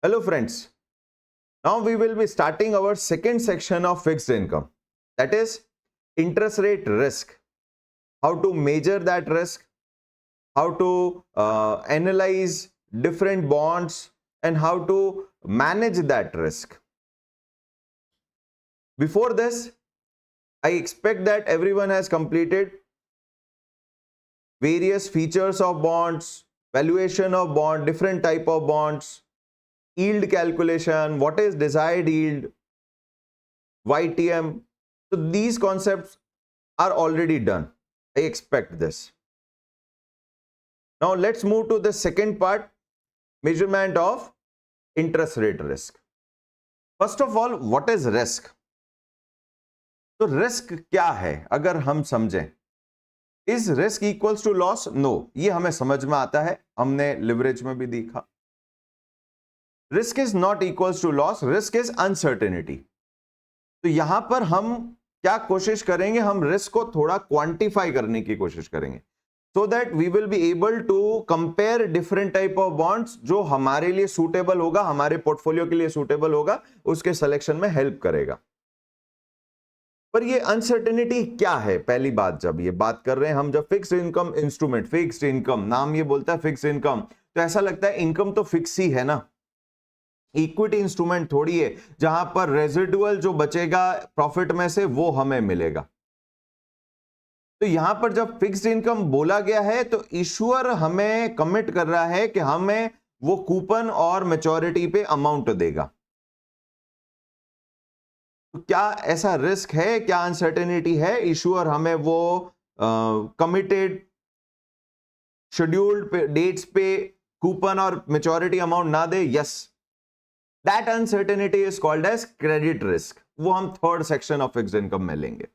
Hello friends, now we will be starting our second section of fixed income, that is interest rate risk. How to measure that risk, how to analyze different bonds and how to manage that risk. Before this, I expect that everyone has completed various features of bonds, valuation of bond, different type of bonds, yield calculation, what is desired yield, YTM. So these concepts are already done. I expect this. Now let's move to the second part, measurement of interest rate risk. First of all, what is risk? तो risk क्या है अगर हम समझें, is risk equals to loss? No, ये हमें समझ में आता है, हमने लिवरेज में भी देखा. Risk is not equals to loss, risk is uncertainty. तो यहां पर हम क्या कोशिश करेंगे, हम रिस्क को थोड़ा क्वांटिफाई करने की कोशिश करेंगे, so that we will be able to compare different type of bonds जो हमारे लिए सूटेबल होगा, हमारे पोर्टफोलियो के लिए सूटेबल होगा, उसके सिलेक्शन में हेल्प करेगा. पर ये अनसर्टेनिटी क्या है? पहली बात, जब ये बात कर रहे हैं हम, जब fixed income instrument, fixed income नाम ये बोलता है फिक्स्ड इनकम, तो ऐसा लगता है इनकम तो फिक्स ही है ना, इक्विटी इंस्ट्रूमेंट थोड़ी है जहां पर रेजिडुअल जो बचेगा प्रॉफिट में से वो हमें मिलेगा. तो यहां पर जब फिक्स्ड इनकम बोला गया है तो इशूअर हमें कमिट कर रहा है कि हमें वो कूपन और मैच्योरिटी पे अमाउंट देगा. तो क्या ऐसा रिस्क है, क्या अनसर्टेनिटी है? इशूअर हमें वो कमिटेड शेड्यूल्ड डेट्स पे कूपन और मैच्योरिटी अमाउंट ना दे? Yes, that uncertainty is called as credit risk. वो हम third section of fixed income में लेंगे.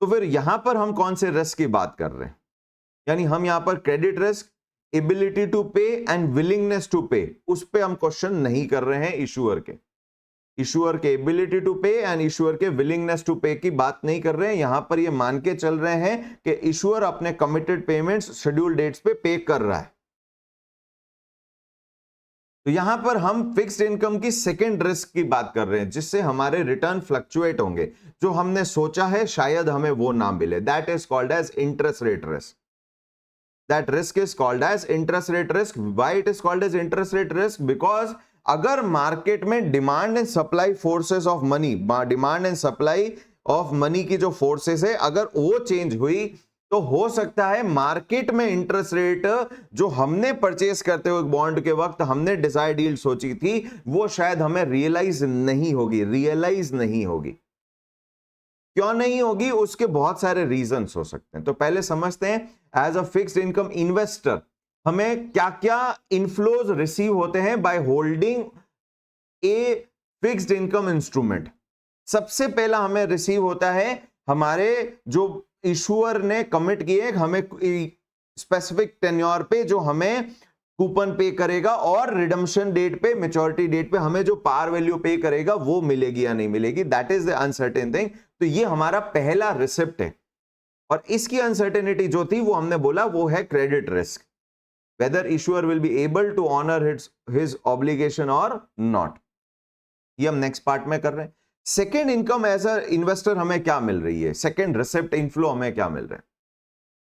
तो फिर यहां पर हम कौन से रिस्क की बात कर रहे हैं? यानी हम यहां पर क्रेडिट रिस्क, एबिलिटी टू पे एंड विलिंगनेस टू पे, उस पे हम क्वेश्चन नहीं कर रहे हैं. इशूअर के एबिलिटी टू पे एंड इशूअर के विलिंगनेस टू पे की बात नहीं कर रहे हैं. यहां पर ये मान के चल रहे हैं कि इशूअर अपने कमिटेड पेमेंट्स शेड्यूल डेट्स पे कर रहा है. तो यहां पर हम फिक्स्ड इनकम की सेकेंड रिस्क की बात कर रहे हैं, जिससे हमारे रिटर्न फ्लक्चुएट होंगे. जो हमने सोचा है शायद हमें वो ना मिले. That is called as interest rate risk. That risk is called as interest rate risk. Why it is called as interest rate risk? Because अगर मार्केट में demand and supply forces of money, demand and supply of money की जो forces है, अगर वो change हुई तो हो सकता है मार्केट में इंटरेस्ट रेट जो हमने परचेस करते हुए बॉन्ड के वक्त हमने डिजायर्ड यील्ड सोची थी, वो शायद हमें रियलाइज नहीं होगी. क्यों नहीं होगी? उसके बहुत सारे रीजंस हो सकते हैं. तो पहले समझते हैं, as a fixed income investor हमें क्या क्या इनफ्लोज रिसीव होते हैं by holding a fixed income instrument. सबसे पहला हमें रिसीव होता है हमारे जो इशूअर ने कमिट किए, हमें स्पेसिफिक टेन्योर पे जो हमें कूपन पे करेगा और रिडम्पशन डेट पे, मैच्योरिटी डेट पे हमें जो पार वैल्यू पे करेगा वो मिलेगी या नहीं मिलेगी. That is the uncertain thing. तो ये हमारा पहला रिसिप्ट है और इसकी अनसर्टेनिटी जो थी वो हमने बोला वो है credit risk, whether issuer will be able to honour his obligation और नॉट. ये हम नेक्स्ट पार्ट में कर रहे हैं. Second income as a investor हमें क्या मिल रही है, सेकेंड रिसिप्ट इनफ्लो हमें क्या मिल रहा है?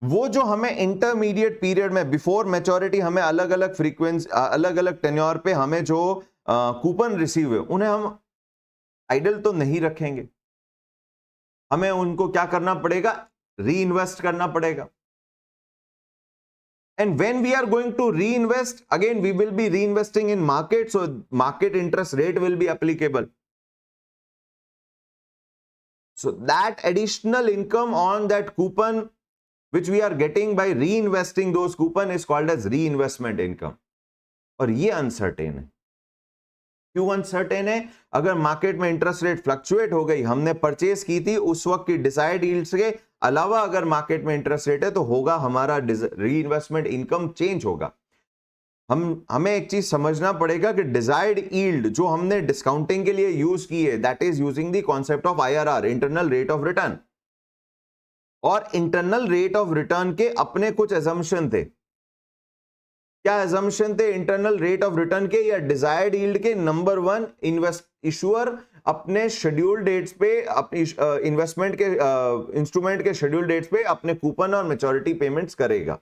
वो जो हमें इंटरमीडिएट पीरियड में बिफोर मैच्योरिटी हमें अलग अलग फ्रीक्वेंसी, अलग अलग टेन्योर पे हमें जो कूपन रिसीव है, उन्हें हम आइडल तो नहीं रखेंगे. हमें उनको क्या करना पड़ेगा? री इन्वेस्ट करना पड़ेगा. And when we are going to reinvest, again we will be reinvesting in market, so market interest rate will be applicable. So that additional income on that coupon which we are getting by reinvesting those coupon is called as reinvestment income. और ये uncertain है. क्यों uncertain है? अगर market में interest rate fluctuate हो गई, हमने परचेस की थी उस वक्त की डिसाइड यील्ड्स के अलावा अगर मार्केट में इंटरेस्ट रेट है तो होगा हमारा रीइन्वेस्टमेंट इनकम चेंज होगा. हमें एक चीज समझना पड़ेगा कि डिजायर्ड यील्ड जो हमने डिस्काउंटिंग के लिए यूज की है, that is using the concept of IRR, internal rate of return. और इंटरनल रेट ऑफ रिटर्न के अपने कुछ एजम्पशन थे. क्या एजम्पशन थे इंटरनल रेट ऑफ रिटर्न के या डिजायर्ड यील्ड के? नंबर वन, इशुअर अपने शेड्यूल डेट्स पे, अपनी इन्वेस्टमेंट के इंस्ट्रूमेंट के शेड्यूल डेट्स पे अपने कूपन और मैच्योरिटी पेमेंट्स करेगा।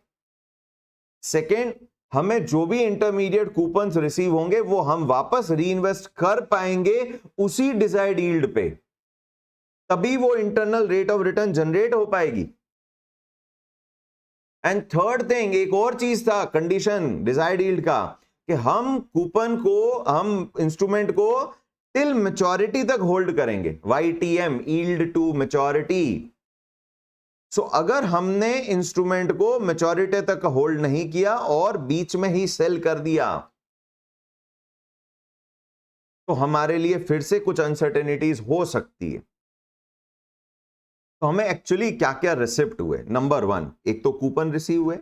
सेकेंड, हमें जो भी इंटरमीडिएट कूपन्स रिसीव होंगे वो हम वापस री इन्वेस्ट कर पाएंगे उसी डिजायर्ड यील्ड पे, तभी वो internal rate of return generate हो पाएगी। एंड थर्ड थिंग, एक और चीज था कंडीशन डिजायर्ड यील्ड का, कि हम कूपन को, हम इंस्ट्रूमेंट को टिल मैच्योरिटी तक होल्ड करेंगे, YTM, यील्ड टू मैच्योरिटी। सो अगर हमने इंस्ट्रूमेंट को मैच्योरिटी तक होल्ड नहीं किया और बीच में ही सेल कर दिया, तो हमारे लिए फिर से कुछ अनसर्टेनिटीज हो सकती है। तो हमें एक्चुअली क्या क्या रिसिप्ट हुए? नंबर वन, एक तो कूपन रिसीव हुए।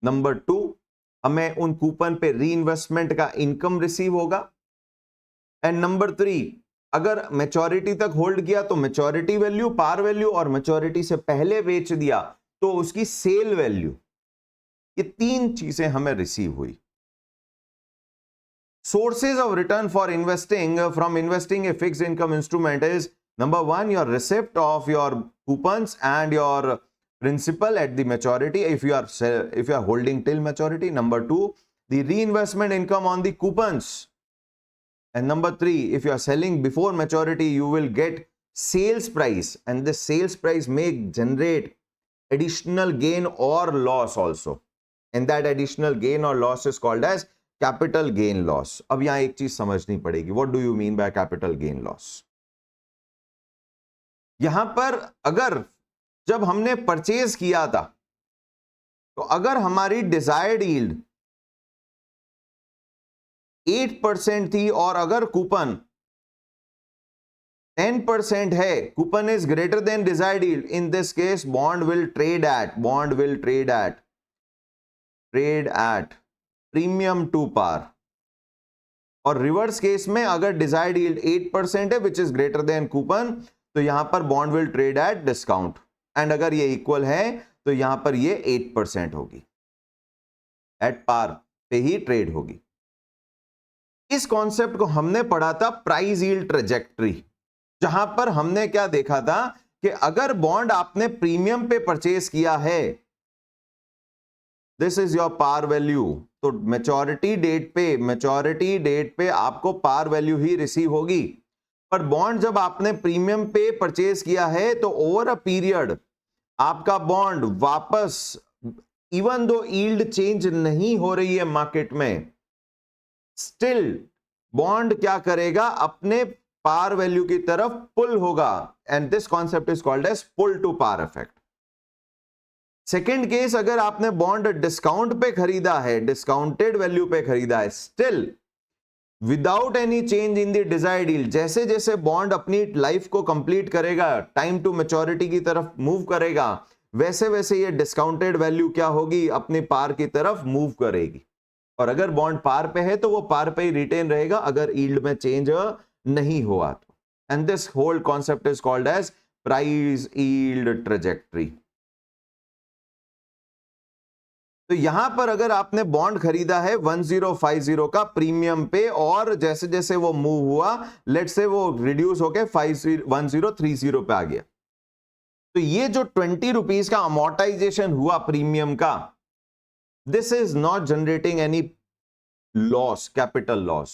नंबर टू, हमें उन कूपन पे री इन्वेस्टमेंट का इनकम रिसीव होगा। एंड नंबर थ्री, अगर मैच्योरिटी तक होल्ड किया तो मैच्योरिटी वैल्यू, पार वैल्यू, और मैच्योरिटी से पहले बेच दिया तो उसकी सेल वैल्यू, ये तीन चीजें हमें रिसीव हुई। Sources of return for investing from investing A fixed income instrument is number one, your receipt of your coupons and your principal at the maturity if you are holding till maturity. Number two, the reinvestment income on the coupons. And number three, if you are selling before maturity, you will get sales price, and the sales price may generate additional gain or loss also, and that additional gain or loss is called as capital gain loss. अब यहां एक चीज समझनी पड़ेगी, what do you mean by capital gain loss? यहां पर अगर जब हमने परचेज किया था तो अगर हमारी डिजायर्ड यील्ड 8% थी और अगर कूपन 10% है, coupon is greater than desired yield, in this case bond will trade at premium to par. और रिवर्स केस में अगर डिजायर्ड यील्ड 8% है which is greater than coupon, तो यहां पर bond will trade at discount. And अगर ये equal है तो यहां पर ये 8% होगी, एट पार पे ही ट्रेड होगी। इस कॉन्सेप्ट को हमने पढ़ा था प्राइस यील्ड ट्रेजेक्टरी, जहां पर हमने क्या देखा था कि अगर बॉन्ड आपने प्रीमियम पे परचेज किया है, this is your par value, तो मैच्योरिटी डेट पे आपको पार वैल्यू ही रिसीव होगी। पर बॉन्ड जब आपने प्रीमियम पे परचेज किया है तो ओवर अ पीरियड आपका बॉन्ड वापस, इवन दो यील्ड चेंज नहीं हो रही है मार्केट में, स्टिल बॉन्ड क्या करेगा, अपने पार वैल्यू की तरफ पुल होगा। And this concept is called as pull to par effect. Second case, अगर आपने बॉन्ड डिस्काउंट पे खरीदा है, डिस्काउंटेड वैल्यू पे खरीदा है, still without any change in the desired yield, जैसे जैसे बॉन्ड अपनी लाइफ को कंप्लीट करेगा, टाइम टू मैच्योरिटी की तरफ मूव करेगा, वैसे वैसे ये डिस्काउंटेड वैल्यू क्या होगी, अपने पार की तरफ मूव करेगी। और अगर बॉन्ड पार पे है तो वो पार पे ही रिटेन रहेगा, अगर यील्ड में चेंज नहीं हुआ तो। And this whole concept is called as price yield trajectory. तो यहां पर अगर आपने बॉन्ड खरीदा है 1050 का प्रीमियम पे, और जैसे जैसे वो मूव हुआ, लेट से वो रिड्यूस होके 1030 पे आ गया, तो ये जो 20 रुपीज का अमोर्टाइजेशन हुआ प्रीमियम का, this is not generating any loss, capital loss.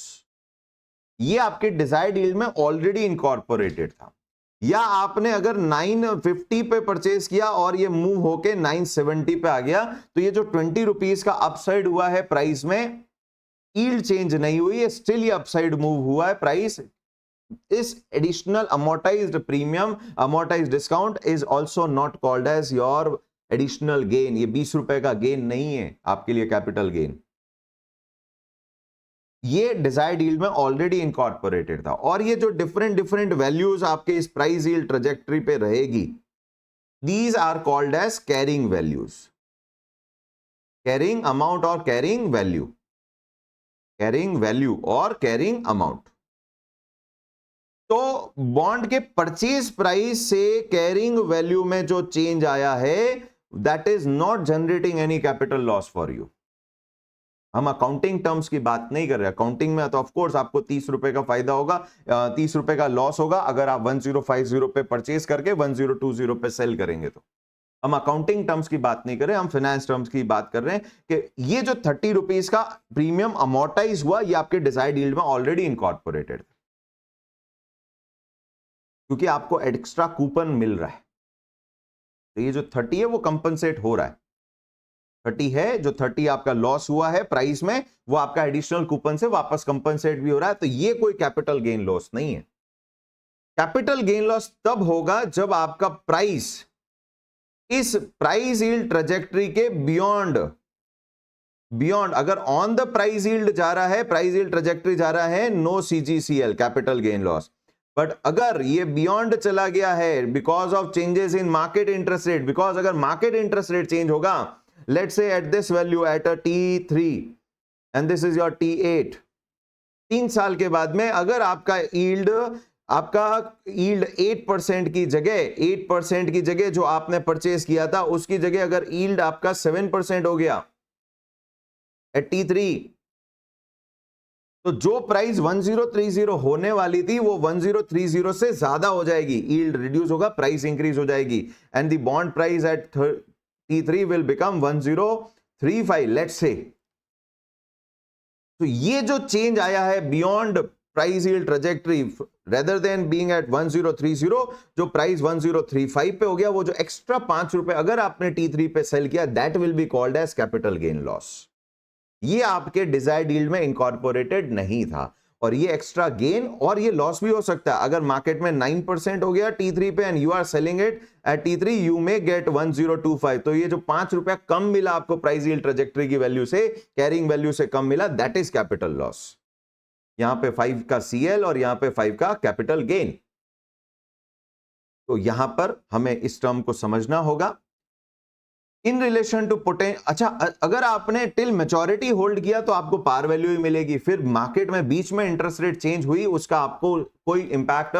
ये आपके डिजायर्ड यील्ड में ऑलरेडी इनकॉर्पोरेटेड था। या आपने अगर 950 पे परचेज किया और ये मूव होके 970 पे आ गया, तो ये जो 20 रुपीज का अपसाइड हुआ है प्राइस में, यील्ड चेंज नहीं हुई है, स्टिल ये अपसाइड मूव हुआ है प्राइस। इस additional amortised premium, amortised discount is also not called as your additional gain. ये 20 रुपए का गेन नहीं है आपके लिए कैपिटल गेन, ये डिजायर्ड यील्ड में ऑलरेडी इनकॉर्पोरेटेड था। और ये जो डिफरेंट वैल्यूज आपके इस प्राइस यील्ड ट्रेजेक्टरी पे रहेगी, these are called as carrying values, carrying amount और कैरिंग वैल्यू, कैरिंग वैल्यू और कैरिंग अमाउंट। तो बॉन्ड के परचेज प्राइस से कैरिंग वैल्यू में जो चेंज आया है, that is not generating any capital loss for you. हम अकाउंटिंग टर्म्स की बात नहीं कर रहे। अकाउंटिंग में तो ऑफ कोर्स आपको 30 रुपए का फायदा होगा, 30 रुपए का लॉस होगा अगर आप 1050 पे परचेज करके 1020 पे सेल करेंगे। तो हम अकाउंटिंग टर्म्स की बात नहीं कर रहे, हम फाइनेंस टर्म्स की बात कर रहे हैं कि ये जो 30 रुपीज का प्रीमियम अमोर्टाइज हुआ, ये आपके डिजायर्ड यील्ड में ऑलरेडी इनकॉर्पोरेटेड, क्योंकि आपको एक्स्ट्रा कूपन मिल रहा है। तो ये जो 30 है वो कंपनसेट हो रहा है। 30 है, जो 30 आपका लॉस हुआ है प्राइस में, वो आपका एडिशनल कूपन से वापस कंपनसेट भी हो रहा है। तो ये कोई कैपिटल गेन लॉस नहीं है। कैपिटल गेन लॉस तब होगा जब आपका प्राइस इस प्राइस यील्ड ट्रेजेक्टरी के बियॉन्ड अगर ऑन द प्राइस यील्ड जा रहा है, प्राइस यील्ड ट्रेजेक्टरी जा रहा है, no CGCL, capital gain loss. But अगर ये बियॉन्ड चला गया है because of changes in market interest rate, because अगर मार्केट इंटरेस्ट रेट चेंज होगा, let's say at this value at a T3 and this is your T8, 3 साल के बाद में अगर आपका यील्ड 8% की जगह जो आपने परचेज किया था उसकी जगह अगर यील्ड आपका 7% हो गया एट T3, तो जो प्राइस 1030 होने वाली थी वो 1030 से ज्यादा हो जाएगी, यील्ड रिड्यूस होगा, प्राइस इंक्रीज हो जाएगी, and the bond price at T3 will become 1035, let's say. तो ये जो चेंज आया है beyond price yield trajectory, rather than being at 1030, जो प्राइस 1035 पे हो गया, वो जो एक्स्ट्रा 5 रुपए अगर आपने T3 पे सेल किया, that will be called as capital gain loss. ये आपके डिजायर्ड यील्ड में इनकॉर्पोरेटेड नहीं था, और ये एक्स्ट्रा गेन और ये लॉस भी हो सकता है। अगर मार्केट में 9% हो गया T3 पे and you are selling it at T3, you may get 1025, तो ये जो 5 रुपया कम मिला आपको प्राइस यील्ड ट्रेजेक्टरी की वैल्यू से, कैरिंग वैल्यू से कम मिला, दैट इज कैपिटल लॉस। यहां पे 5 का CL और यहां पे 5 का कैपिटल गेन। तो यहां पर हमें इस टर्म को समझना होगा इन रिलेशन टू अच्छा, अगर आपने टिल मैच्योरिटी होल्ड किया तो आपको पार वैल्यू ही मिलेगी, फिर मार्केट में बीच में इंटरेस्ट रेट चेंज हुई, उसका आपको कोई इंपैक्ट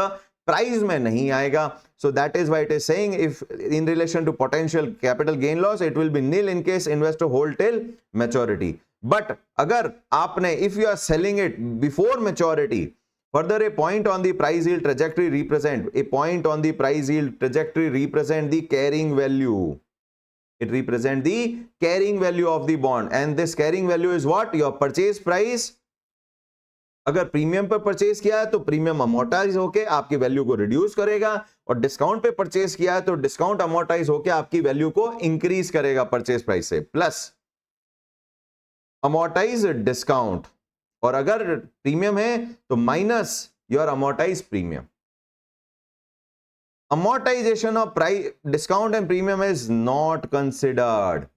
प्राइस में नहीं आएगा। So that is why it is saying if in relation to potential capital gain loss it will be nil in case investor hold till maturity. But अगर आपने if you are selling it before maturity, further a point on the price yield trajectory represent the carrying value. It represent the carrying value of the bond, and this carrying value is what? Your purchase price. अगर premium पर purchase किया है तो premium amortise होके आपकी value को reduce करेगा, और डिस्काउंट पे परचेज किया है तो डिस्काउंट अमोर्टाइज होके आपकी वैल्यू को इंक्रीज करेगा परचेज प्राइस से, प्लस अमोर्टाइज डिस्काउंट, और अगर प्रीमियम है तो minus your amortise premium. Amortization of price discount and premium is not considered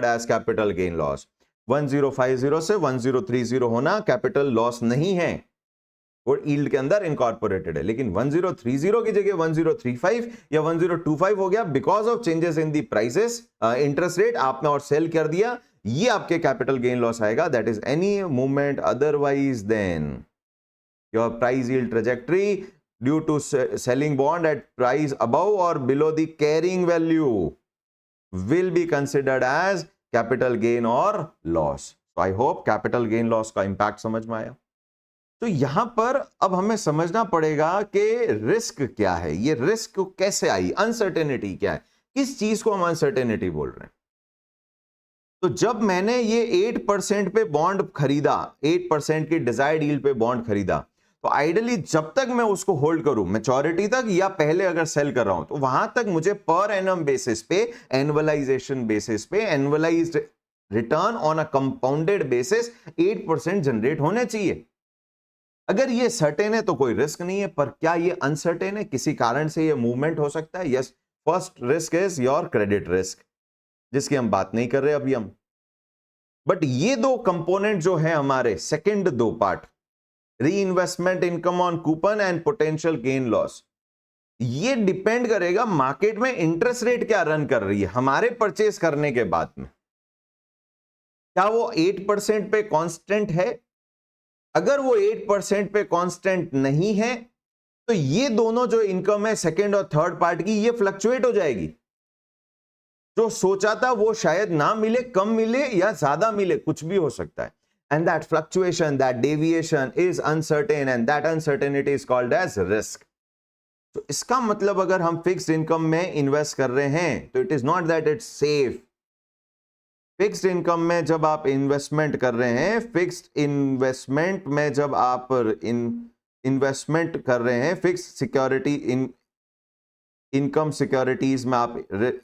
as capital gain loss. 1050 से 1030 होना कैपिटल लॉस नहीं है, वो यील्ड के अंदर इनकॉर्पोरेटेड है। लेकिन 1030 की जगह 1035 या 1025 हो गया because of changes in the prices, interest rate आपने और सेल कर दिया, ये आपके कैपिटल गेन लॉस आएगा। That is any movement otherwise than your price yield trajectory due to selling bond at price above or below the carrying value will be considered as capital gain or loss. So I hope capital gain loss का impact समझ में आया। तो यहां पर अब हमें समझना पड़ेगा कि रिस्क क्या है, ये रिस्क कैसे आई, अनसर्टेनिटी क्या है, किस चीज को हम अनसर्टेनिटी बोल रहे हैं। तो जब मैंने ये 8% पे बॉन्ड खरीदा, 8% की डिजायर्ड यील्ड पे बॉन्ड खरीदा, तो आइडियली जब तक मैं उसको होल्ड करूं मैच्योरिटी तक, या पहले अगर सेल कर रहा हूं, तो वहां तक मुझे पर एनम बेसिस पे, एनुअलाइजेशन बेसिस पे, annualised return on a compounded basis 8% generate होने चाहिए। अगर ये सर्टेन है तो कोई रिस्क नहीं है, पर क्या ये अनसर्टेन है, किसी कारण से ये मूवमेंट हो सकता है। Yes, first risk is your credit risk, जिसकी हम बात नहीं कर रहे अभी हम। बट ये दो कंपोनेंट जो है हमारे सेकेंड दो part, reinvestment income on coupon and potential gain loss, ये डिपेंड करेगा मार्केट में इंटरेस्ट रेट क्या रन कर रही है हमारे परचेस करने के बाद में। क्या वो 8% पे कांस्टेंट है? अगर वो 8% पे कांस्टेंट नहीं है तो ये दोनों जो इनकम है सेकेंड और थर्ड पार्ट की, ये फ्लक्चुएट हो जाएगी। जो सोचा था वो शायद ना मिले, कम मिले या ज्यादा मिले, कुछ भी हो सकता है. And that fluctuation, that deviation is uncertain, and that uncertainty is called as risk. तो इसका मतलब अगर हम फिक्स्ड इनकम में इन्वेस्ट कर रहे हैं तो it is not that it's safe. Fixed income में जब आप इन्वेस्टमेंट कर रहे हैं, फिक्स्ड इन्वेस्टमेंट में जब आप इन्वेस्टमेंट कर रहे हैं, फिक्स्ड सिक्योरिटी इनकम सिक्योरिटीज में आप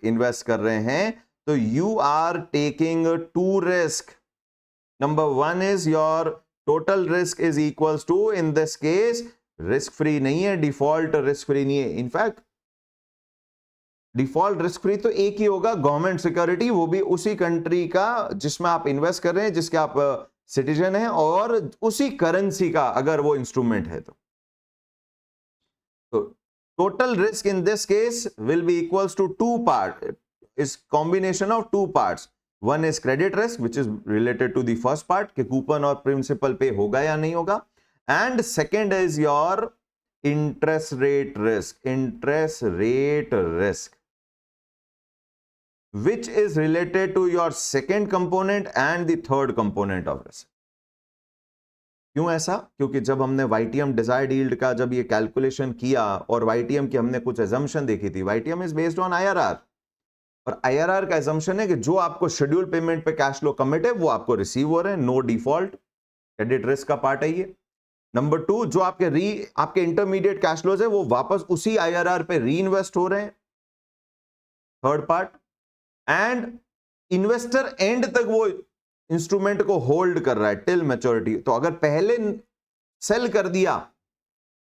इन्वेस्ट कर रहे हैं, तो you are taking two risk. Number one is your total risk is equals to, in this case, risk free नहीं है, default risk free नहीं है. इनफैक्ट डिफॉल्ट रिस्क फ्री तो एक ही होगा, गवर्नमेंट सिक्योरिटी, वो भी उसी कंट्री का जिसमें आप इन्वेस्ट कर रहे हैं, जिसके आप सिटीजन हैं, और उसी करेंसी का अगर वो इंस्ट्रूमेंट है. तो total risk in this case will be equals to two part, is combination of two parts. One is credit risk, which is related to the first part, कि कूपन और प्रिंसिपल पे होगा या नहीं होगा. And second is your interest rate risk, which is related to your second component and the third component of risk. क्यों ऐसा? क्योंकि जब हमने YTM डिजायर्ड यील्ड का जब ये कैलकुलेशन किया और YTM की हमने कुछ assumption देखी थी, YTM is based on IRR. और IRR का assumption है कि जो आपको शेड्यूल पेमेंट पे कैश फ्लो कमिट है वो आपको रिसीव हो रहे हैं, नो डिफॉल्ट. क्रेडिट रिस्क का पार्ट है ये. नंबर टू, जो आपके इंटरमीडिएट कैश फ्लोज है वो वापस उसी IRR पे री इन्वेस्ट हो रहे हैं, third part. And investor and तक वो इंस्ट्रूमेंट को होल्ड कर रहा है टिल मैच्योरिटी. तो अगर पहले सेल कर दिया,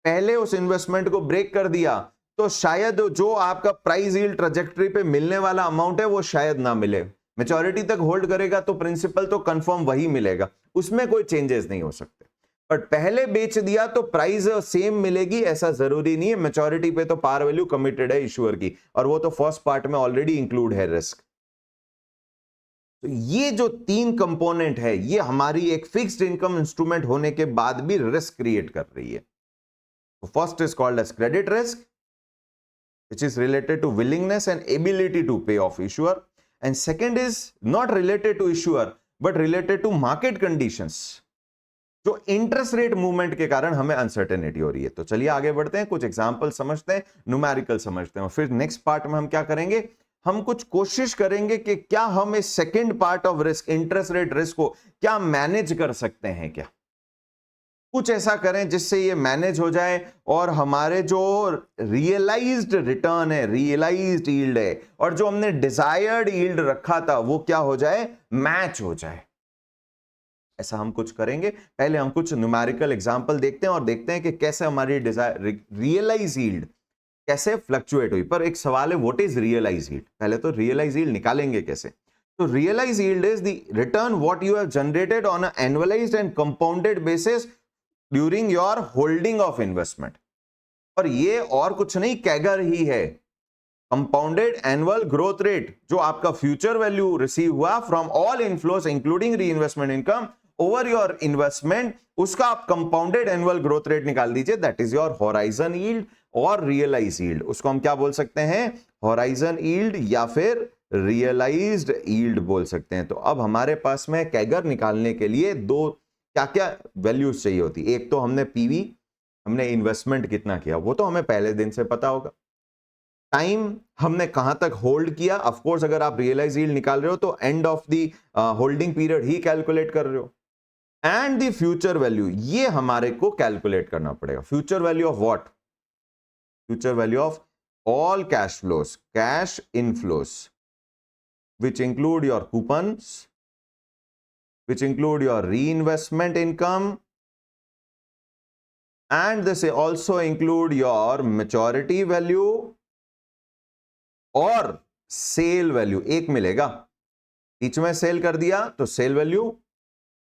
पहले उस इन्वेस्टमेंट को ब्रेक कर दिया, तो शायद जो आपका प्राइस यील्ड ट्रैजेक्टरी पे मिलने वाला अमाउंट है वो शायद ना मिले. मैच्योरिटी तक होल्ड करेगा तो प्रिंसिपल तो कंफर्म वही मिलेगा, उसमें कोई चेंजेस नहीं हो सकते. बट पहले बेच दिया तो प्राइस सेम मिलेगी ऐसा जरूरी नहीं है. मैच्योरिटी पे तो पार वैल्यू कमिटेड है इश्यूअर की, और वो तो फर्स्ट पार्ट में ऑलरेडी इंक्लूड है रिस्क. तो ये जो तीन कंपोनेंट है, ये हमारी एक फिक्स्ड इनकम इंस्ट्रूमेंट होने के बाद भी रिस्क क्रिएट कर रही है. First is called as credit risk, which is related to willingness and ability to pay off issuer, and second is not related to issuer but related to market conditions, जो interest rate movement के कारण हमें uncertainty हो रही है. तो चलिए आगे बढ़ते हैं, कुछ एग्जांपल समझते हैं, न्यूमेरिकल समझते हैं, और फिर नेक्स्ट पार्ट में हम क्या करेंगे, हम कुछ कोशिश करेंगे कि क्या हम इस second part of risk, interest rate risk को क्या मैनेज कर सकते हैं, क्या कुछ ऐसा करें जिससे ये मैनेज हो जाए और हमारे जो रियलाइज्ड रिटर्न है, रियलाइज्ड यील्ड है, और जो हमने डिजायर्ड यील्ड रखा था वो क्या हो जाए, मैच हो जाए. ऐसा हम कुछ करेंगे. पहले हम कुछ न्यूमेरिकल एग्जांपल देखते हैं और देखते हैं कि कैसे हमारी रियलाइज यील्ड कैसे फ्लक्चुएट हुई. पर एक सवाल है, व्हाट इज रियलाइज यील्ड? पहले तो रियलाइज यील्ड निकालेंगे कैसे. तो realise yield is the return what you have generated on a annualised and compounded basis during your holding of investment. और ये और कुछ नहीं, कैगर ही है, कंपाउंडेड एनुअल ग्रोथ रेट, जो आपका फ्यूचर वैल्यू रिसीव हुआ फ्रॉम ऑल इनफ्लोस इंक्लूडिंग री investment income over your investment, उसका आप कंपाउंडेड एनुअल ग्रोथ रेट निकाल दीजिए. That is your horizon yield और रियलाइज यील्ड. उसको हम क्या बोल सकते हैं, होराइजन यील्ड या फिर रियलाइज्ड यील्ड बोल सकते हैं. तो अब हमारे पास में कैगर निकालने के लिए दो क्या क्या वैल्यूज चाहिए होती. एक तो हमने पीवी, हमने इन्वेस्टमेंट कितना किया वो तो हमें पहले दिन से पता होगा. टाइम हमने कहां तक होल्ड किया, ऑफ कोर्स अगर आप रियलाइज यील्ड निकाल रहे हो तो end of the holding period he calculate कर रहे हो. एंड द फ्यूचर वैल्यू, ये हमारे को कैलकुलेट करना पड़ेगा. Future value of what? Future value of all cash flows, cash inflows, which include your coupons, which include your reinvestment income, and this also include your maturity value और sale value. एक मिलेगा, बीच में cell कर दिया तो cell value,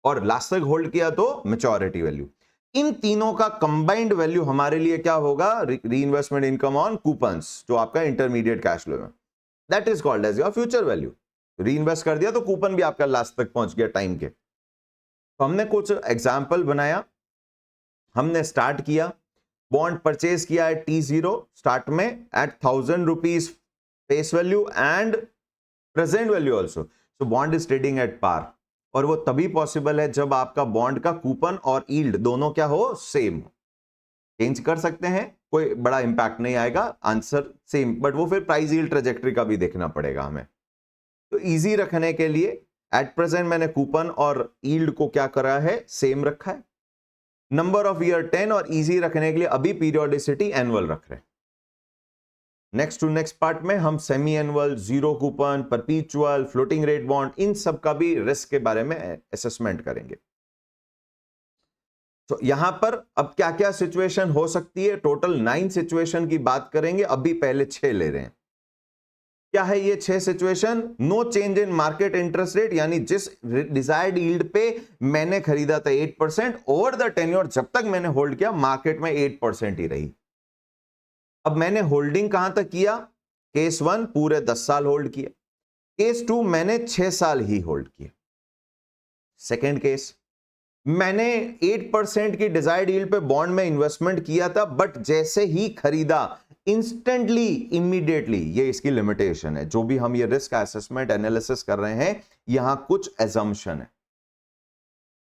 और last तक hold किया तो मैच्योरिटी वैल्यू. इन तीनों का कंबाइंड वैल्यू हमारे लिए क्या होगा, रीइन्वेस्टमेंट इनकम ऑन कूपन्स, जो आपका इंटरमीडिएट कैश फ्लो में, that is called as your future value. Reinvest कर दिया तो कूपन भी आपका लास्ट तक पहुंच गया टाइम के. तो हमने कुछ एग्जाम्पल बनाया, हमने स्टार्ट किया, बॉन्ड परचेज किया है T0 स्टार्ट में at 1000 rupees face value and present value also. So bond is trading at par, और वो तभी पॉसिबल है जब आपका बॉन्ड का कूपन और यील्ड दोनों क्या हो, सेम। चेंज कर सकते हैं, कोई बड़ा इंपैक्ट नहीं आएगा, आंसर सेम, बट वो फिर प्राइस यील्ड ट्रेजेक्टरी का भी देखना पड़ेगा हमें। तो इजी रखने के लिए एट प्रेजेंट मैंने कूपन और यील्ड को क्या करा है, सेम रखा है। नंबर ऑफ ईयर 10, और इजी रखने के लिए अभी पीरियोडिसिटी एनुअल रख रहे हैं। नेक्स्ट टू नेक्स्ट पार्ट में हम semi annual, zero coupon, perpetual, floating rate bond, इन सब का भी रिस्क के बारे में असेसमेंट करेंगे। तो यहां पर अब क्या क्या सिचुएशन हो सकती है, टोटल 9 सिचुएशन की बात करेंगे, अभी पहले 6 ले रहे हैं। क्या है ये 6 situation? No change in market interest rate, यानी जिस डिजायर्ड यील्ड पे मैंने खरीदा था 8%, ओवर द टेन्योर जब तक मैंने होल्ड किया मार्केट में 8% ही रही। अब मैंने होल्डिंग कहां तक किया? केस 1 पूरे 10 साल होल्ड किया, केस 2 मैंने 6 साल ही होल्ड किया। सेकेंड केस, मैंने 8% की डिजायर्ड यील्ड पे बॉन्ड में इन्वेस्टमेंट किया था, बट जैसे ही खरीदा इंस्टेंटली, इमीडिएटली, ये इसकी लिमिटेशन है। जो भी हम ये रिस्क असेसमेंट एनालिसिस कर रहे हैं, यहां कुछ एजम्पशन है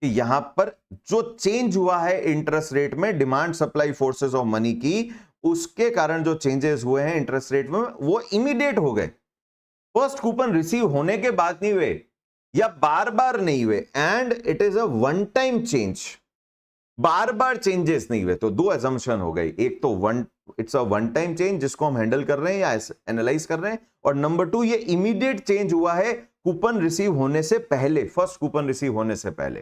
कि यहां पर जो चेंज हुआ है इंटरेस्ट रेट में, demand supply forces of money की, उसके कारण जो चेंजेस हुए हैं इंटरेस्ट रेट में, वो इमीडिएट हो गए। फर्स्ट कूपन रिसीव होने के बाद नहीं हुए, या बार बार नहीं हुए, and it is a one time change, bar bar changes नहीं हुए। तो दो एजम्पशन हो गई, एक तो it's a one time change जिसको हम हैंडल कर रहे हैं या एनालाइज कर रहे हैं, और नंबर 2 ये इमीडिएट चेंज हुआ है कूपन रिसीव होने से पहले, फर्स्ट कूपन रिसीव होने से पहले।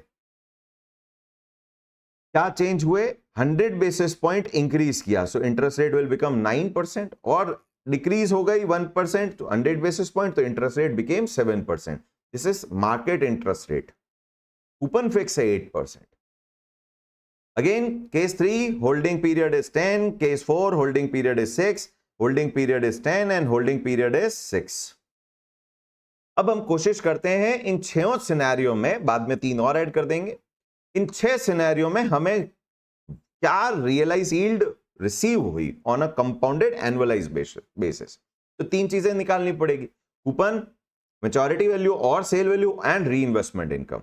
क्या चेंज हुए? 100 बेसिस पॉइंट इंक्रीज किया, so interest rate will become 9%, और डिक्रीज हो गई 1% तो 100 बेसिस पॉइंट, तो interest rate became 7%। This is market interest rate, coupon fix है 8%। Again case 3 holding period is 10, case 4 holding period is 6, holding period is 10 and holding period is 6। अब हम कोशिश करते हैं इन 6 सिनेरियो में, बाद में 3 और ऐड कर देंगे, इन 6 सिनेरियो में हमें क्या रियलाइज यील्ड रिसीव हुई on a compounded annualise basis. तो 3 चीजें निकालनी पड़ेगी, कूपन, मैच्योरिटी वैल्यू और sale value, and reinvestment income.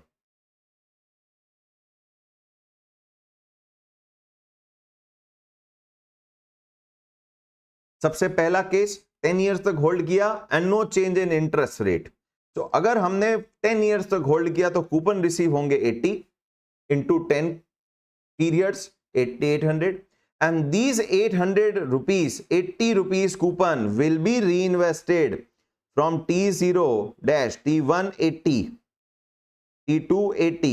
सबसे पहला केस, 10 इयर्स तक होल्ड किया and no change in interest rate. तो अगर हमने 10 इयर्स तक होल्ड किया तो कूपन रिसीव होंगे 80 into 10 periods, 800, and these 800 rupees, 80 rupees coupon will be reinvested from T0 dash T1 80, T2 80,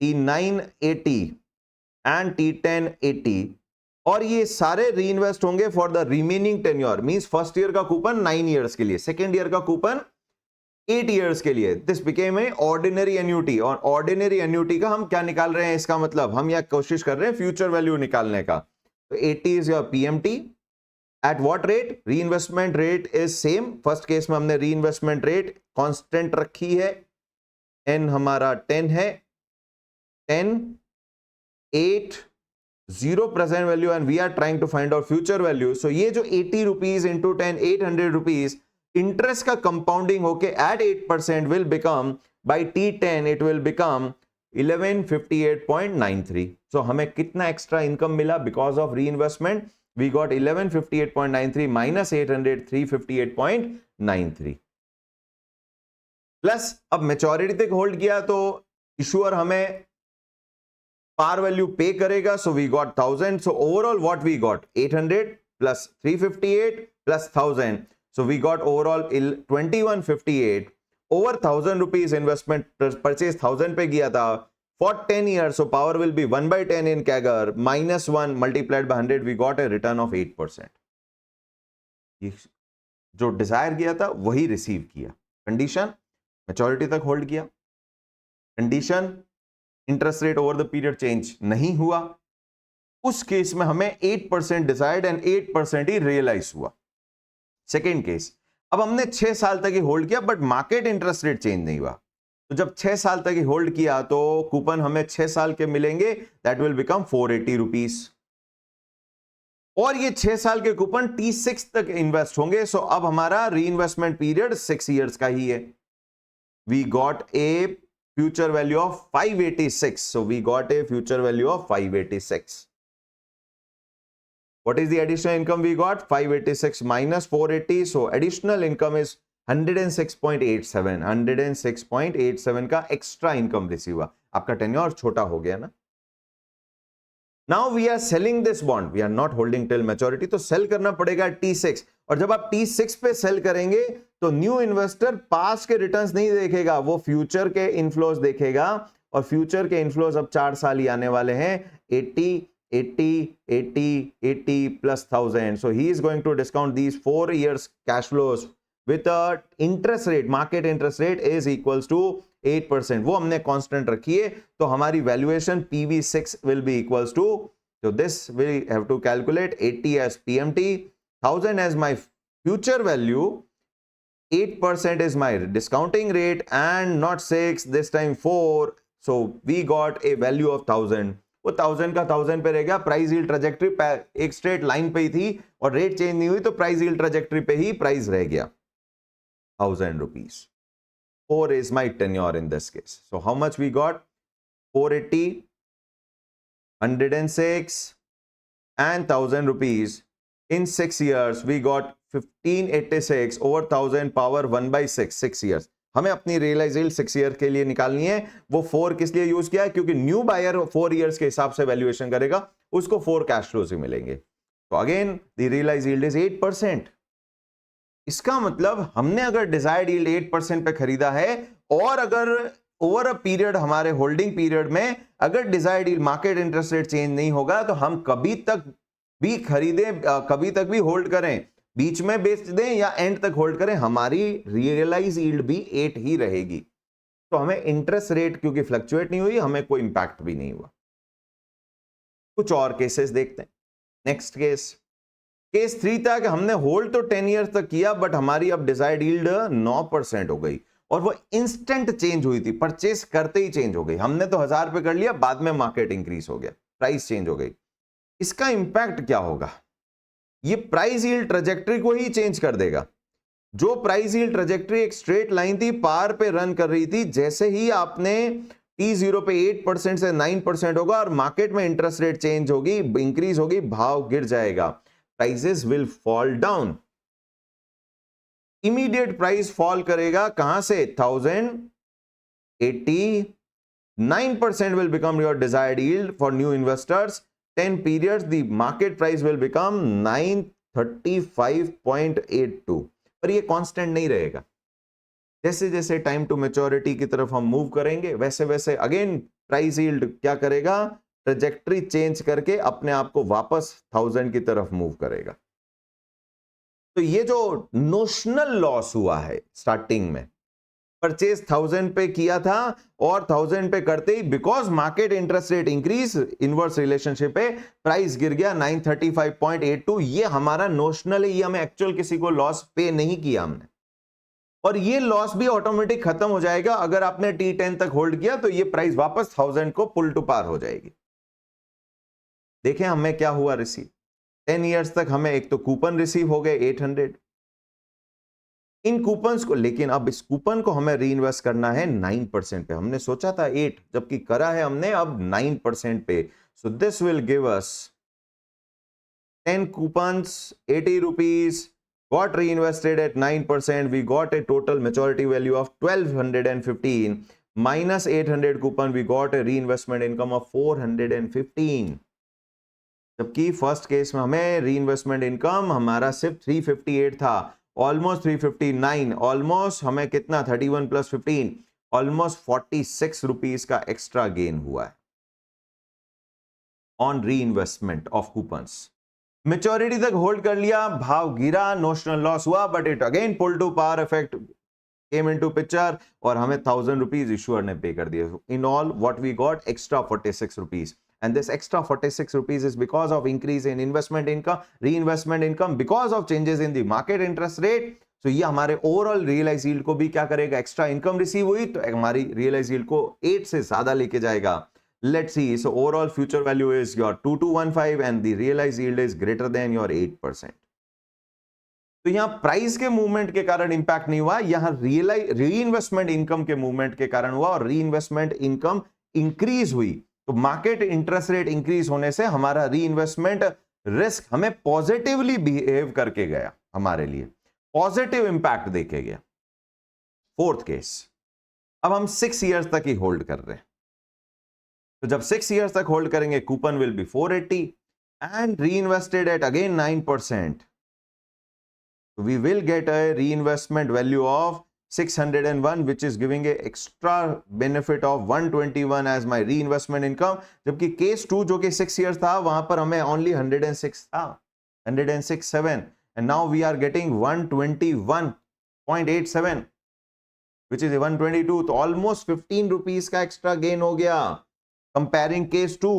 T9 80 and T10 80, और ये सारे रीइन्वेस्ट होंगे for the remaining tenure. Means first year का कूपन 9 इयर्स के लिए, सेकेंड ईयर का coupon 8 years के लिए। This became a ordinary annuity, और ऑर्डिनरी एन्यूटी का हम क्या निकाल रहे हैं, इसका मतलब हम यह कोशिश कर रहे हैं फ्यूचर वैल्यू निकालने का। तो 80 is your PMT at what rate, reinvestment rate is same. First case में हमने री इन्वेस्टमेंट रेट कांस्टेंट रखी है, एन हमारा 10 है, 10 8 0 present value, and we are trying to find out future value. So ये जो 80 रुपीज इंटू 10, 800 रुपीज, इंटरेस्ट का कंपाउंडिंग होके at 8% will become by T10 it will become 1158.93। So हमें कितना एक्स्ट्रा इनकम मिला because of reinvestment? We got 1158.93 minus 800, 358.93 plus. अब maturity तक hold किया तो इशूअर हमें पार वैल्यू पे करेगा, so we got 1000। So overall what we got, 800 plus 358 plus 1000, so we got overall 2158 over 1000 rupees investment purchase 1000 पे गया था for 10 years, so power will be 1 by 10 in CAGR minus 1 multiplied by 100, we got a return of 8%। जो Dzire किया था वही receive किया। Condition, maturity तक hold किया। Condition, interest rate over the period change नहीं हुआ। उस केस में हमें 8% डिजायर्ड एंड 8% ही रियलाइज हुआ। सेकेंड केस, अब हमने 6 साल तक ही होल्ड किया but market interest rate change नहीं हुआ। तो जब 6 साल तक ही होल्ड किया तो कूपन हमें 6 साल के मिलेंगे, दैट विल बिकम 480 रुपीज। और ये 6 साल के कूपन T6 तक इन्वेस्ट होंगे। सो अब हमारा री इन्वेस्टमेंट पीरियड 6 इयर्स का ही है। We got a future value of 586। So we got a future value of 586। What is the additional income we got? 586 minus 480. So additional income is 106.87. 106.87 का extra income receive हुआ। आपका tenure छोटा हो गया ना। Now we are selling this bond. We are not holding till maturity. तो cell करना पड़ेगा T6। और जब आप T6 पे सेल करेंगे तो न्यू इन्वेस्टर पास के रिटर्न्स नहीं देखेगा, वो फ्यूचर के इनफ्लोज देखेगा। और फ्यूचर के इनफ्लोज अब 4 साल ही आने वाले हैं। 80 plus 1000. So he is going to discount these 4 years cash flows with a interest rate, market interest rate is equals to 8%. वो हमने constant रखी है, तो हमारी valuation PV6 will be equals to, so this we have to calculate 80 as PMT, 1000 as my future value, 8% is my discounting rate, and not 6, this time 4. So we got a value of 1000. वो 1000 का 1000 पे रह गया। Price yield trajectory एक straight line पे ही थी और rate change नहीं हुई, तो प्राइस यील्ड ट्रैजेक्टरी पे ही प्राइस रह गया 1000 rupees. 4 is my tenure in this case. So how much we got? 480, 106 and 1000 rupees. In 6 years we got 1586 over 1000 power 1/6, 6 years. हमें अपनी रियलाइज यील्ड 6 ईयर के लिए निकालनी है। वो 4 किस लिए यूज किया है? क्योंकि न्यू बायर 4 इयर्स के हिसाब से वैल्यूएशन करेगा, उसको 4 कैश फ्लोज ही मिलेंगे। तो again the realise yield is 8%। इसका मतलब हमने अगर डिजायर्ड यील्ड 8% पे खरीदा है और अगर ओवर अ पीरियड हमारे होल्डिंग पीरियड में अगर desired yield market interest rate change नहीं होगा तो हम कभी तक भी खरीदें, कभी तक भी होल्ड करें, बीच में बेच दें या एंड तक होल्ड करें, हमारी रियलाइज यील्ड भी 8 ही रहेगी। तो हमें इंटरेस्ट रेट क्योंकि फ्लक्चुएट नहीं हुई, हमें कोई इंपैक्ट भी नहीं हुआ। कुछ और केसेस देखते हैं। नेक्स्ट केस 3 था कि हमने होल्ड तो 10 इयर्स तक किया बट हमारी अब डिजायर्ड यील्ड 9% हो गई और वो इंस्टेंट चेंज हुई थी, परचेस करते ही चेंज हो गई। हमने तो 1000 पे कर लिया, बाद में मार्केट इंक्रीज हो गया, प्राइस चेंज हो गई। इसका इंपैक्ट क्या होगा? ये प्राइस यील्ड ट्रैजेक्टरी को ही चेंज कर देगा। जो प्राइस यील्ड ट्रैजेक्टरी एक स्ट्रेट लाइन थी, पार पे रन कर रही थी, जैसे ही आपने T0 पे 8% से 9% होगा और मार्केट में इंटरेस्ट रेट चेंज होगी, इंक्रीज होगी, भाव गिर जाएगा, prices will fall down. Immediate price fall करेगा कहां से? 1080, 9% will become your desired yield for new investors. 10 periods, the market price will become 935.82. पर ये कांस्टेंट नहीं रहेगा। जैसे जैसे टाइम टू मैच्योरिटी की तरफ हम मूव करेंगे वैसे वैसे अगेन प्राइस यील्ड क्या करेगा? ट्रैजेक्टरी चेंज करके अपने आप को वापस 1000 की तरफ मूव करेगा। तो ये जो नोशनल लॉस हुआ है स्टार्टिंग में, परचेज 1000 पे किया था और 1000 पे करते ही because market interest rate increase, inverse relationship पे प्राइस गिर गया 935.82। ये हमारा नोशनल है, ये हमें एक्चुअल किसी को लॉस पे नहीं किया हमने। और ये लॉस भी ऑटोमेटिक खत्म हो जाएगा अगर आपने T10 तक होल्ड किया, तो ये प्राइस वापस 1000 को पुल टू पार हो जाएगी। देखें हमें क्या हुआ रिसीव। 10 इयर्स तक हमें एक तो कूपन रिसीव हो गए 800, इन कूपन्स को, लेकिन अब इस कूपन को हमें री इन्वेस्ट करना है 9% पे। हमने सोचा था 8, जबकि करा है हमने अब 9% पे। So this will give us 10 coupons, 80 rupees, got reinvested at 9%. We got a total maturity value of 1215 minus 800 coupon. We got a reinvestment income of 415. जबकि फर्स्ट केस में हमें रीइन्वेस्टमेंट इनकम हमारा सिर्फ 358 था, ऑलमोस्ट 359, ऑलमोस्ट हमें कितना 31 plus 15, almost 46 rupees का extra gain हुआ है on reinvestment of coupons. Maturity तक होल्ड कर लिया, भाव गिरा, नोशनल लॉस हुआ, but it again pull to par effect came into picture और हमें 1000 रुपीज इश्यूअर ने पे कर दिया। In all what we got extra 46 rupees, and this extra 46 rupees is because of increase in investment income, reinvestment income, because of changes in the market interest rate. So ये हमारे overall realise yield को भी क्या करेगा? Extra income receive हुई तो हमारी realise yield को 8 से ज्यादा लेके जाएगा। Let's see. So overall future value is your 2215 and the realized yield is greater than your 8%. तो यहां प्राइस के मूवमेंट के कारण इंपैक्ट नहीं हुआ, यहां री इन्वेस्टमेंट इनकम के मूवमेंट के कारण हुआ और री इन्वेस्टमेंट इनकम इंक्रीज हुई। तो मार्केट इंटरेस्ट रेट इंक्रीज होने से हमारा री इन्वेस्टमेंट रिस्क हमें पॉजिटिवली बिहेव करके गया, हमारे लिए पॉजिटिव इंपैक्ट देके गया। फोर्थ केस, अब हम 6 इयर्स तक ही होल्ड कर रहे हैं। तो जब 6 इयर्स तक होल्ड करेंगे, coupon will be 480 and re invested at again 9%. We will get a reinvestment value of 601, which is giving a extra benefit of 121 as my reinvestment income. जबकि केस 2 जो कि 6 years था, वहां पर हमें only 106 था, 106.7, and now we are getting 121.87, which is 122. तो almost 15 rupees का extra gain हो गया comparing case 2,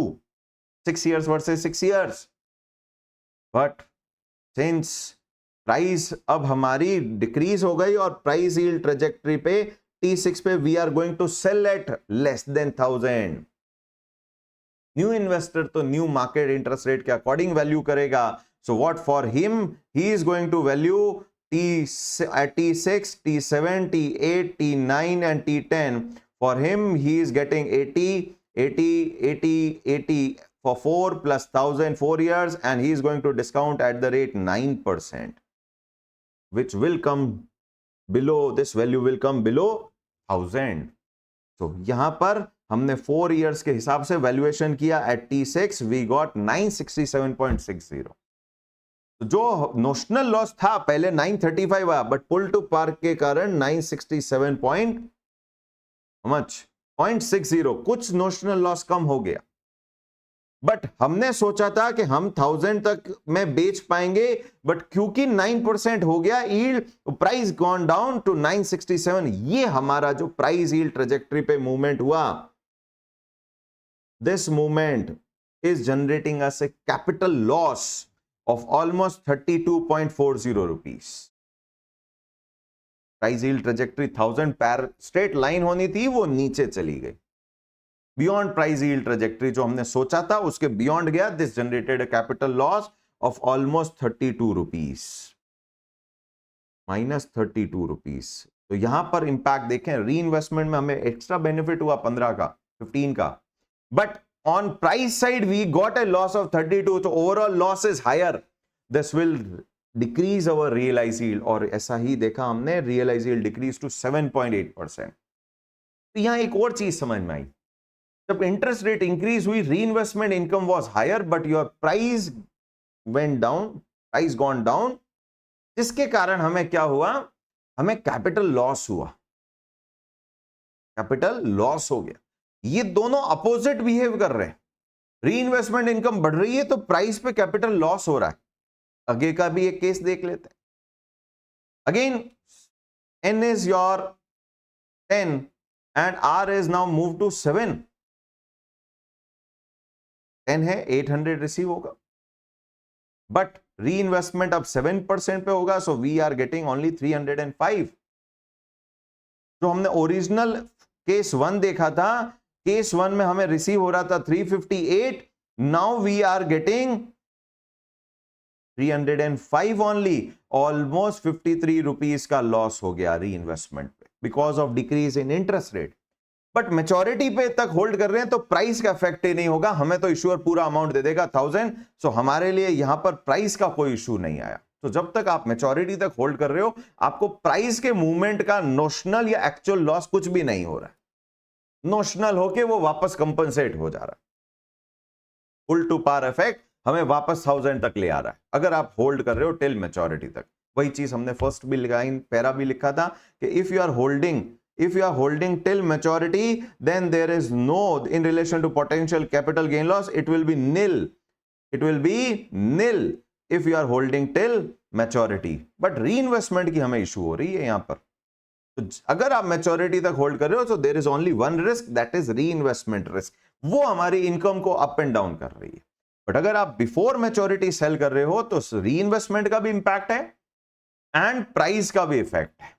6 years versus 6 years. But since price अब हमारी डिक्रीज हो गई और प्राइस यील्ड ट्रेजेक्टरी पे T6 पे we are going to sell at less than 1000. New investor तो न्यू मार्केट इंटरेस्ट रेट के अकॉर्डिंग वैल्यू करेगा. So what for him, he is going to value T6, T7, T8, T9 and T10. For him, he is getting 80, 80, 80, 80 for 4 plus 1000, 4 years, and he is going to discount at the rate 9%. which will come below, this value will come below 1000. So यहां पर हमने 4 years के हिसाब से valuation किया at T6, we got 967.60. तो जो notional loss था पहले 935 आया, बट पुल टू पार के कारण 967.60, कुछ नोशनल लॉस कम हो गया। बट हमने सोचा था कि हम 1000 तक में बेच पाएंगे, बट क्योंकि 9% हो गया yield, price gone down to 967। ये हमारा जो प्राइस यील्ड ट्रेजेक्टरी पे मूवमेंट हुआ, this movement is generating us a capital loss of almost 32.40 rupees. Price yield trajectory 1000 par straight line होनी थी, वो नीचे चली गई। बियॉन्ड प्राइस यील्ड ट्रेजेक्टरी जो हमने सोचा था उसके बियॉन्ड गया। This generated a capital loss of almost 32 rupees, -32 rupees. तो यहां पर इंपैक्ट देखें, री इन्वेस्टमेंट में हमें एक्स्ट्रा बेनिफिट हुआ 15 का, 15 का, but on price side we got a loss of 32, तो overall loss is higher. This will decrease our realise yield, और ऐसा ही देखा हमने, रियलाइज यील्ड डिक्रीज टू 7.8%। तो यहां एक और चीज समझ में आई, जब इंटरेस्ट रेट इंक्रीज हुई, reinvestment income was higher but your price went down, price gone down, जिसके कारण हमें क्या हुआ, हमें कैपिटल लॉस हुआ, कैपिटल लॉस हो गया। ये दोनों अपोजिट बिहेव कर रहे हैं। री इन्वेस्टमेंट इनकम बढ़ रही है तो प्राइस पे कैपिटल लॉस हो रहा है। आगे का भी एक केस देख लेते हैं। Again N is your 10 and R is now moved to 7. 10 है, 800 रिसीव होगा, बट री इन्वेस्टमेंट अब 7% पे होगा, so we are getting only 305। जो हमने ओरिजिनल केस 1 देखा था, केस 1 में हमें रिसीव हो रहा था 358, now we are getting 305 only. Almost 53 rupees का लॉस हो गया री इन्वेस्टमेंट पे because of decrease in interest rate. But maturity पे तक होल्ड कर रहे हैं तो प्राइस का इफेक्ट ही नहीं होगा, हमें तो इश्यूअर पूरा अमाउंट दे देगा 1000, सो हमारे लिए यहां पर प्राइस का कोई इशू नहीं आया। तो जब तक आप मेच्योरिटी तक होल्ड कर रहे हो, आपको प्राइस के मूवमेंट का नोशनल या एक्चुअल लॉस कुछ भी नहीं हो रहा है। नोशनल होके वो वापस कंपनसेट हो जा रहा है। पुल टू पार इफेक्ट हमें वापस 1000 तक ले आ रहा है अगर आप होल्ड कर रहे हो टिल मेच्योरिटी तक। वही चीज हमने फर्स्ट भी लाइन पैरा भी लिखा था कि if you are holding till maturity, then there is no, in relation to potential capital gain loss, it will be nil. It will be nil if you are holding till maturity. But reinvestment की हमें issue हो रही है यहां पर। तो अगर आप मैच्योरिटी तक होल्ड कर रहे हो, तो there is only one risk, that is reinvestment risk. वो हमारी इनकम को अप एंड डाउन कर रही है। बट अगर आप बिफोर मैच्योरिटी सेल कर रहे हो, तो रीइन्वेस्टमेंट का भी इंपैक्ट है एंड प्राइस का भी इफेक्ट है।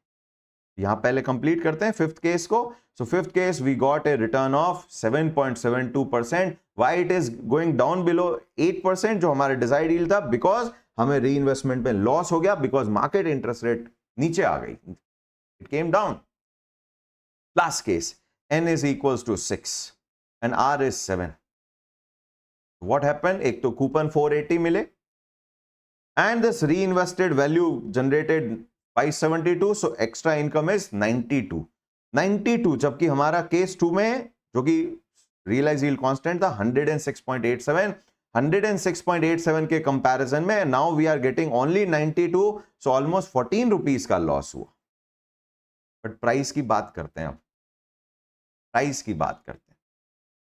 यहां पहले कंप्लीट करते हैं फिफ्थ केस को. So fifth case we got a return of 7.72%. Why it is going down below 8% जो हमारा डिजायर्ड यील्ड था? बिकॉज हमें री इन्वेस्टमेंट में लॉस हो गया, बिकॉज मार्केट इंटरेस्ट रेट नीचे आ गई, it came down. Last case, n is equals to 6 and r is 7. What happened? एक तो कूपन 480 मिले and this reinvested value generated 572, so extra income is 92, जबकि हमारा केस 2 में जो कि रियलाइज यील्ड कांस्टेंट था 106.87, 106.87 के कंपैरिजन में now we are getting only 92, so almost 14 rupees का लॉस हुआ. बट प्राइस की बात करते हैं. अब प्राइस की बात करते हैं.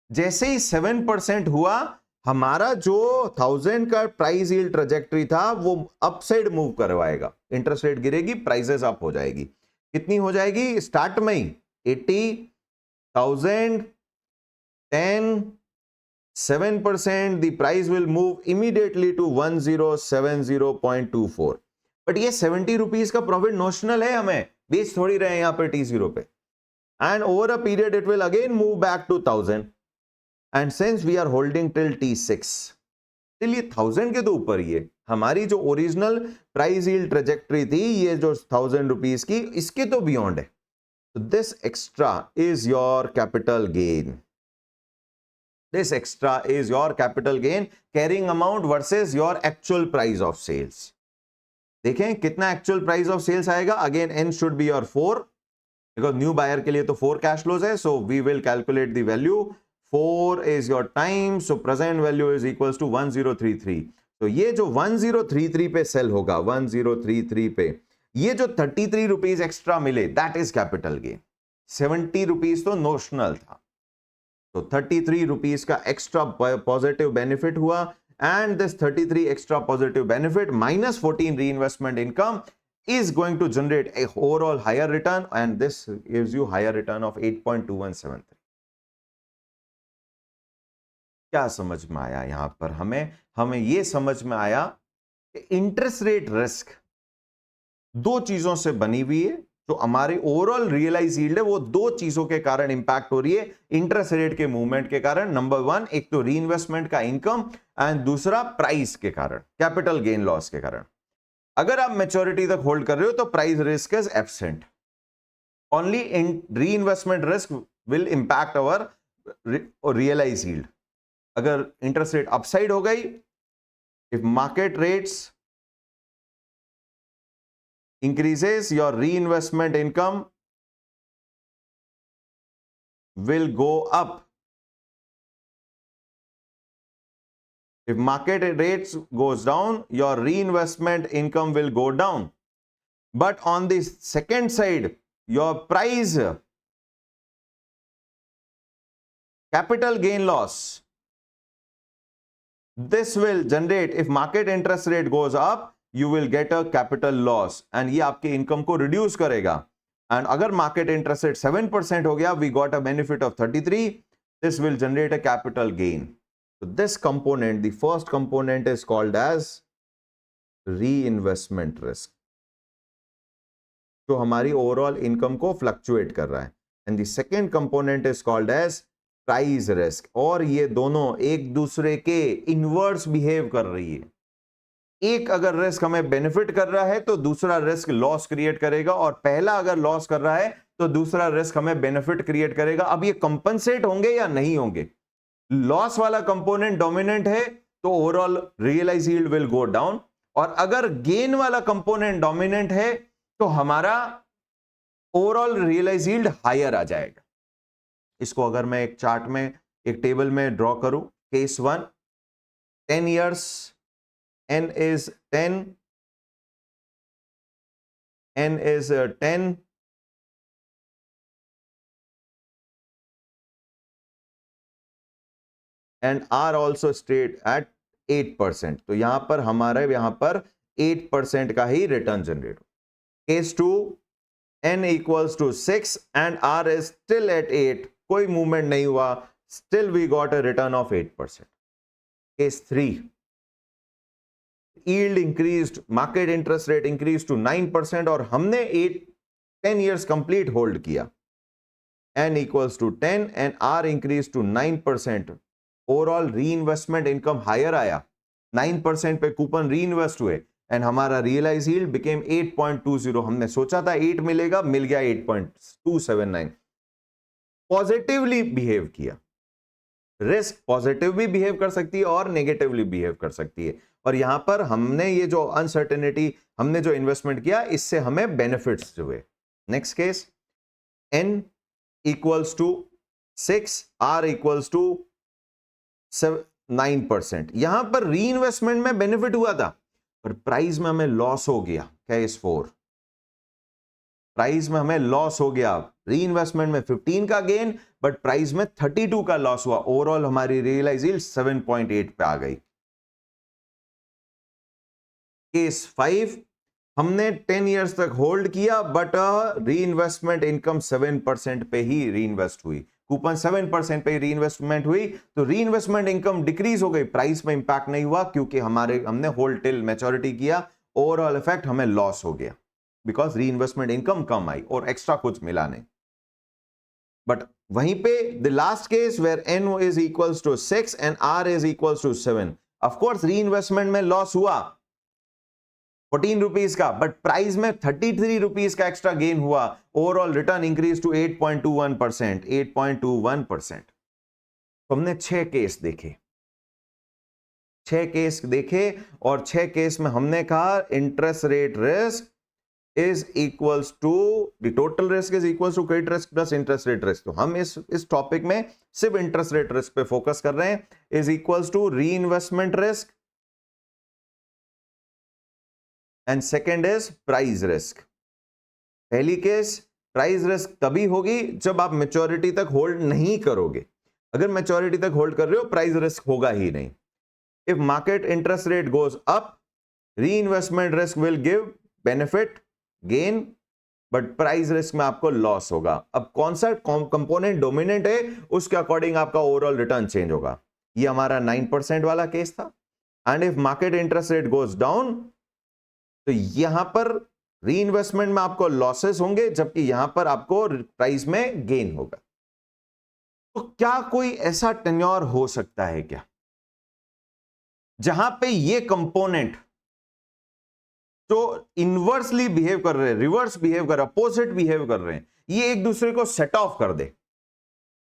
जैसे ही 7% हुआ, हमारा जो 1000 का प्राइस यील्ड ट्रैजेक्टरी था वो अपसाइड मूव करवाएगा. इंटरेस्ट रेट गिरेगी, प्राइसेस अप हो जाएगी. कितनी हो जाएगी? स्टार्ट में ही 80,000, 10, 7%, the price will move immediately to 1070.24. But ये 70 रुपीज का प्रॉफिट नोशनल है, हमें बेच थोड़ी रहे हैं यहां पर T0 पे. And over a period it will again move back to 1000, and since we are holding till T6, till ये 1000 के तो ऊपर ही है. हमारी जो ओरिजिनल प्राइस यील्ड ट्रेजेक्टरी थी ये जो 1000 रुपीज की, इसके तो बियॉन्ड है. So this extra is your capital gain. This extra is your capital gain carrying amount versus your actual price of sales. देखें कितना actual price of sales आएगा. Again n should be your 4, because new buyer के लिए तो 4 cash flows है. So we will calculate the value. 4 is your time, so present value is equals to 1033. तो ये जो 1033 पे सेल होगा, 1033 पे ये जो 33 रुपीज एक्स्ट्रा मिले, that is capital gain. 70 rupees तो नोशनल था, तो 33 रुपीज का एक्स्ट्रा पॉजिटिव बेनिफिट हुआ. And this 33 extra positive benefit minus 14 री investment income is going to generate a overall higher return, and this gives you higher return of 8.2173. क्या समझ में आया यहां पर? हमें यह समझ में आया कि इंटरेस्ट रेट रिस्क दो चीजों से बनी हुई है. जो हमारी ओवरऑल रियलाइज यील्ड है वो दो चीजों के कारण इंपैक्ट हो रही है, इंटरेस्ट रेट के मूवमेंट के कारण. नंबर 1, एक तो री इन्वेस्टमेंट का इनकम, एंड दूसरा प्राइस के कारण, कैपिटल गेन लॉस के कारण. अगर आप मैच्योरिटी तक होल्ड कर रहे हो तो price risk is absent. Only in reinvestment risk will impact our realise yield. अगर इंटरेस्ट रेट अपसाइड हो गई, if market rates increases, your reinvestment income will go up. If market rates goes down, your reinvestment income will go down. But on the second side, your price capital gain loss, this will generate, if market interest rate goes up, you will get a capital loss, and ये आपके income को reduce करेगा. And अगर market interest rate 7% हो गया, we got a benefit of 33, this will generate a capital gain. So this component, the first component is called as reinvestment risk, जो हमारी overall income को फ्लक्चुएट कर रहा है. And the second component is called as price risk. और ये दोनों एक दूसरे के इनवर्स बिहेव कर रही है. एक अगर रिस्क हमें बेनिफिट कर रहा है तो दूसरा रिस्क लॉस क्रिएट करेगा, और पहला अगर लॉस कर रहा है तो दूसरा रिस्क हमें बेनिफिट क्रिएट करेगा. अब ये कंपनसेट होंगे या नहीं होंगे? लॉस वाला कंपोनेंट डोमिनेंट है तो overall realise yield will go down, और अगर गेन वाला कंपोनेंट डोमिनेंट है तो हमारा ओवरऑल रियलाइज यील्ड हायर आ जाएगा. इसको अगर मैं एक चार्ट में, एक टेबल में ड्रॉ करूं, case 1, 10 years, n is 10, n is 10, and r also state at 8%. तो यहां पर हमारे यहां पर 8% का ही रिटर्न जनरेट हो. Case 2, n equals to 6 and r is still at 8, कोई मूवमेंट नहीं हुआ, still we got a return of 8%. Case 3, yield increased, market interest rate increased to 9%, और हमने 10 years कंप्लीट होल्ड किया, n equals to 10 and r increased to 9%, overall री investment income higher आया, 9% पे coupon री इन्वेस्ट हुए एंड हमारा realise yield became 8.20. हमने सोचा था 8 मिलेगा, मिल गया 8.279. पॉजिटिवली बिहेव किया. रिस्क पॉजिटिव भी बिहेव कर सकती है और नेगेटिवली बिहेव कर सकती है, और यहां पर हमने ये जो अनसर्टेनिटी, हमने जो इन्वेस्टमेंट किया, इससे हमें बेनिफिट्स हुए. Next case, n equals to 6, r equals to 9%. यहां पर री इन्वेस्टमेंट में बेनिफिट हुआ था, पर प्राइस में हमें लॉस हो गया. केस 4, प्राइस में हमें लॉस हो गया. री इन्वेस्टमेंट में 15 का गेन, बट प्राइस में 32 का लॉस हुआ. ओवरऑल हमारी रियलाइज यील्ड 7.8 पे आ गई. केस 5, हमने 10 इयर्स तक होल्ड किया, बट री इन्वेस्टमेंट इनकम 7% पे ही री इन्वेस्ट हुई. कूपन 7% पे री इन्वेस्टमेंट हुई, तो री इन्वेस्टमेंट इनकम डिक्रीज हो गई. प्राइस में इंपैक्ट नहीं हुआ क्योंकि हमने होल्ड टिल मैच्योरिटी किया. ओवरऑल इफेक्ट हमें लॉस हो गया बिकॉज री इन्वेस्टमेंट इनकम कम आई और एक्स्ट्रा कुछ मिला नहीं. बट वहीं पे the last case where n is equals to 6 and r is equals to 7, of course री इन्वेस्टमेंट में लॉस हुआ 14 रुपीज का, बट प्राइस में 33 रुपीज का एक्स्ट्रा गेन हुआ. Overall return increase to 8.21%. 8.21%. तो हमने 6 केस देखे, 6 केस देखे, और 6 केस में हमने कहा interest rate risk is equals to the total risk is equals to credit risk plus interest rate risk. तो हम इस टॉपिक में सिर्फ इंटरेस्ट रेट रिस्क पे फोकस कर रहे हैं. Is equals to reinvestment risk and second is price risk. पहली केस प्राइस रिस्क तभी होगी जब आप मैच्योरिटी तक होल्ड नहीं करोगे. अगर मैच्योरिटी तक होल्ड कर रहे हो, प्राइस रिस्क होगा ही नहीं. If market interest rate goes up, reinvestment risk will give benefit gain, but price risk में आपको लॉस होगा. अब कौन सा कंपोनेंट डोमिनेंट है, उसके अकॉर्डिंग आपका ओवरऑल रिटर्न चेंज होगा. ये हमारा 9% वाला केस था. And if market interest rate goes down, तो यहां पर री इन्वेस्टमेंट में आपको लॉसेस होंगे, जबकि यहां पर आपको प्राइस में गेन होगा. तो क्या कोई ऐसा टेन्योर हो सकता है क्या जहां पे ये कंपोनेंट जो इनवर्सली बिहेव कर रहे हैं, रिवर्स बिहेव कर रहे हैं, अपोजिट बिहेव कर रहे हैं, ये एक दूसरे को सेट ऑफ कर दे?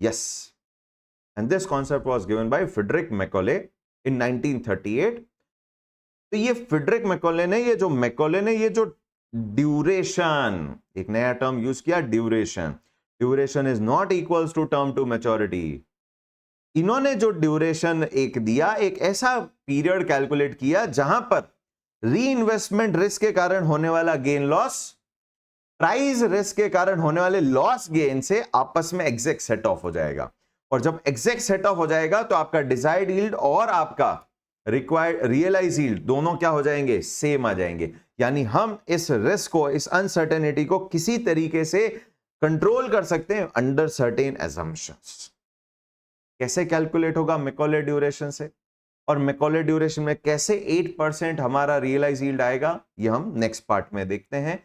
Yes, and this concept was given by Frederick Macaulay in 1938. तो ये फ्रेडरिक मैकॉले ने ये जो ड्यूरेशन, एक नया टर्म यूज किया, duration is not equals to term to maturity. इन्होंने जो ड्यूरेशन एक दिया, एक ऐसा पीरियड कैलकुलेट किया जहां पर री इन्वेस्टमेंट रिस्क के कारण होने वाला गेन लॉस प्राइस रिस्क के कारण होने वाले लॉस गेन से आपस में एग्जैक्ट सेट ऑफ हो जाएगा. और जब एग्जैक्ट सेट ऑफ हो जाएगा, तो आपका डिजायर्ड यील्ड और आपका रिक्वायर्ड रियलाइज यील्ड दोनों क्या हो जाएंगे, सेम आ जाएंगे. यानी हम इस रिस्क को, इस अनसर्टेनिटी को किसी तरीके से कंट्रोल कर सकते हैं अंडर सर्टेन एजम्पशंस. कैसे कैलकुलेट होगा? मैकॉले ड्यूरेशन से. और मैकॉले ड्यूरेशन में कैसे 8% हमारा रियलाइज यील्ड आएगा, ये हम नेक्स्ट पार्ट में देखते हैं.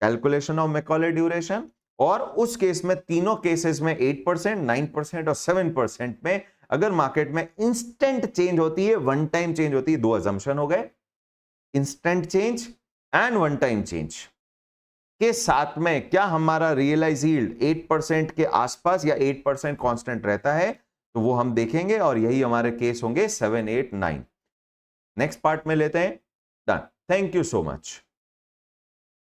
कैलकुलेशन ऑफ मैकॉले ड्यूरेशन, और उस केस में, तीनों केसेस में 8%, 9% और 7% में अगर मार्केट में इंस्टेंट चेंज होती है, वन टाइम चेंज होती है, दो अजम्पशन हो गए, instant change and one time change के साथ में क्या हमारा रियलाइज यील्ड 8% के आसपास या 8% कांस्टेंट रहता है, तो वो हम देखेंगे, और यही हमारे केस होंगे 7, 8, 9. नेक्स्ट पार्ट में लेते हैं. Done. Thank you so much.